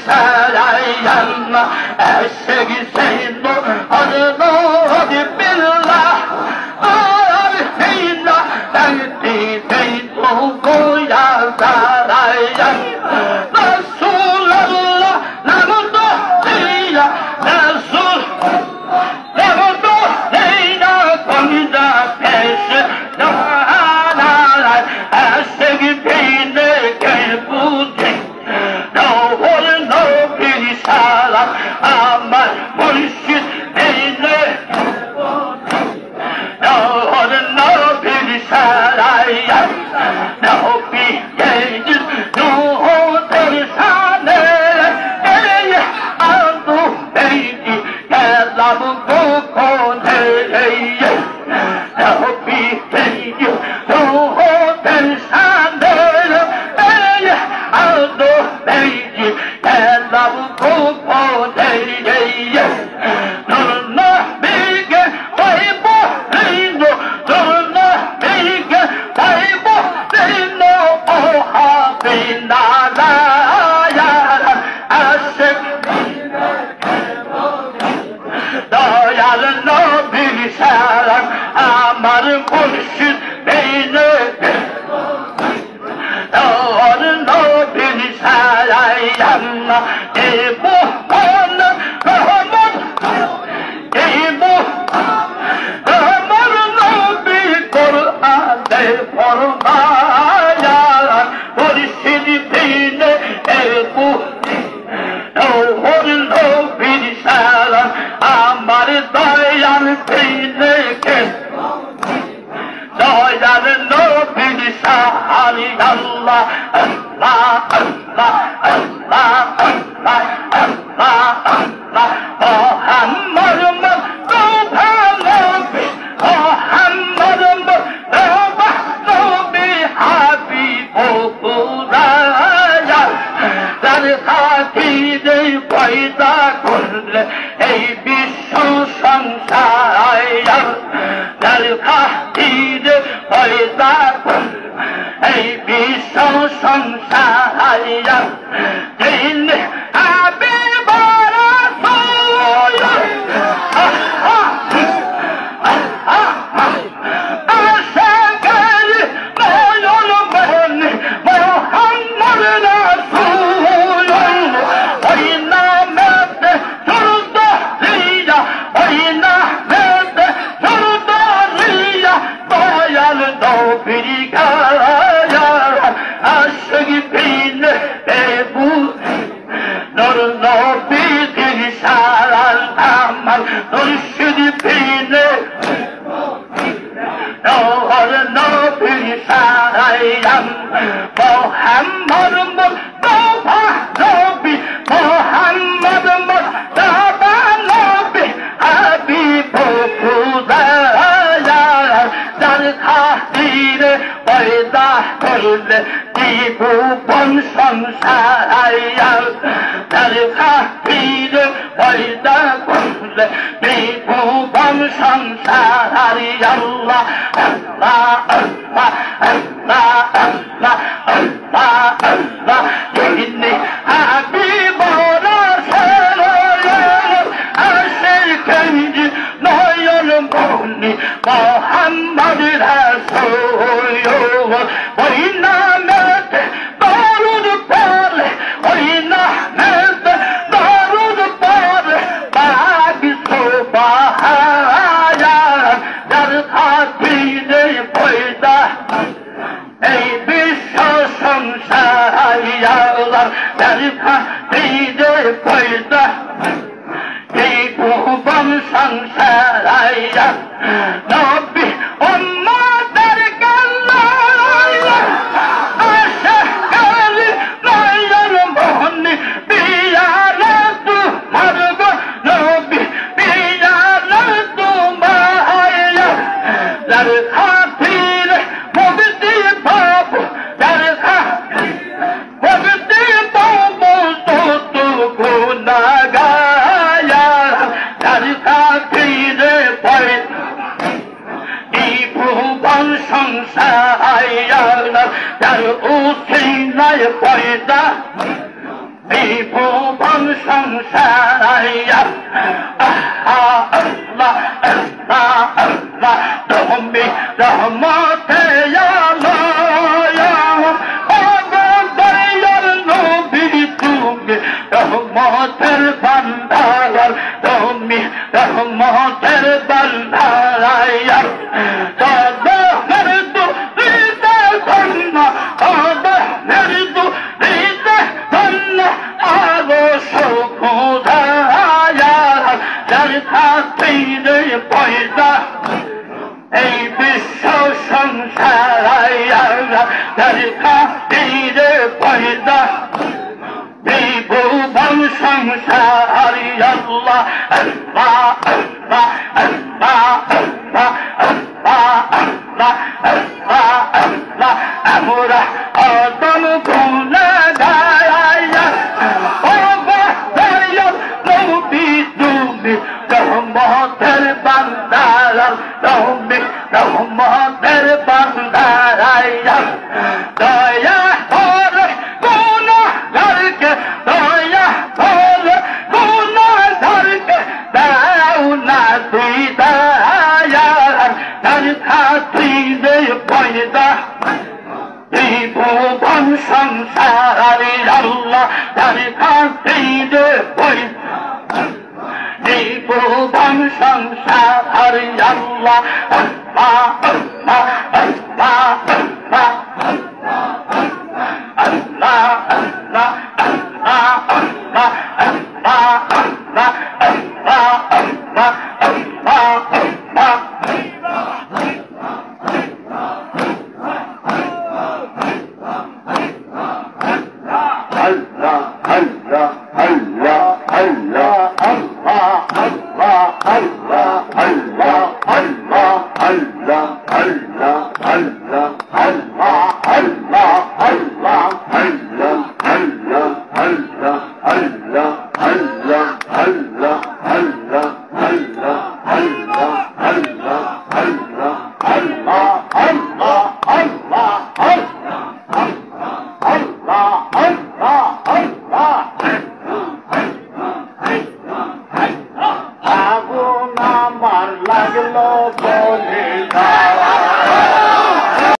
살아야만 애색이 새노 어느 어디 빌라 어디 빌라 땅이 되고 고야 살아야 나 술라라 나무도 내야 나 술 나무도 내야 거기다 패스 나라 애색이 비네 개부지 너를 높이 사랑 아마 물씬 내내 너를 높이 살아야 높이 예진 너를 사네 에이 안도 베이지 깨라부고 고네에 높이 예진 너를 사네 에이 안도 베이지 깨라부고 고네에 너는 나에게 바이보 리노 너는 나에게 바이보 리노 오하비 나라야 아색 너야는 너비 사랑 아마른 본신 내내 너는 너비 사랑야 이모하는 너만 너는 너비 꼴 안돼 버르마야 우리 시리 비네 에고 너는 너비 사랑 아마리 너야는 비네 너야는 너비 사랑이 알라 알라 알라 알라 알라 알라 알라 한마디만 너바너비 한마디만 너바너비 하비보구라야 나를 사기를 거의다 굴레 에이비 수상사야 나를 사기를 거의다 굴레 에이비 수상사야 내일 아비바라소야 아사가리 너여는 많이 모함마르나 소야 어이나 멧대 저르다 리야 어이나 멧대 저르다 리야 너야는 너비리가야 아색이 비네 배부 너는 너비들이 사랑하만 너는 시리 비네 너는 너비리 사랑야 모함마는 못 너바 너비 모함마는 못 너바 너비 아비보구다야 나를 가리래 벌다 걸래 이부번 성사야 나를 가리래 벌다 걸래 이부번 성사야 알라 알라 알라 알라 알라 알라 알라 여기네 아비보라 새로야 아실텐지 너여는 보니 한마디라 소요 어이나 멧대 너로도 빨래 어이나 멧대 너로도 빨래 마기 소바하야 나를 하기네 보이다 에이비 서성사야 나를 하기네 보이다 이구범 상사야 너비 엄마 딸이 갈라야 아사가리 너야는 뭐니 미안해도 마르고 너비 미안해도 마야 나를 하필에 모비디 바보 나를 모비디 바보 또 두고 나가야 나를 하필에 버린 이부번 성사야 나를 웃긴 나의 버리다 বিভুবন সংসারাইয়া আল্লাহ আল্লাহ আল্লাহ তুমি রহমতে রহমতের বান্দার তুমি রহমতের বান্দারাইয়া তদমের দুরিতে ধন্য তদমের দুরিতে ধন্য আরো সুখদায়া যার খাতিরে পয়দা এই বিশ্ব সংসারাইয়া যার খাতিরে পয়দা বিভুবন সংসারি আল্লাহ আল্লাহ আল্লাহ আল্লাহ আল্লাহ আল্লাহ আল্লাহ আল্লাহ আল্লাহ আমরা অদম গুনাহগার ও বায়া নবী তুমি রহমতের বান্দার তুমি রহমতের বান্দার দয়া করে গুনাহগারকে দয়া করে গুনাহগারকে দাও না তুই দয়া তার খাতিরে পয়দা বিভুবন সংসারি আল্লাহ তার খাতিরে পয়দা বিভুবন সংসারি আল্লাহ আল্লাহ আল্লাহ আল্লাহ আল্লাহ আল্লাহ আল্লাহ আল্লাহ আল্লাহ আল্লাহ আল্লাহ আল্লাহ আল্লাহ আল্লাহ আল্লাহ আগুন আমার লাগলো বলে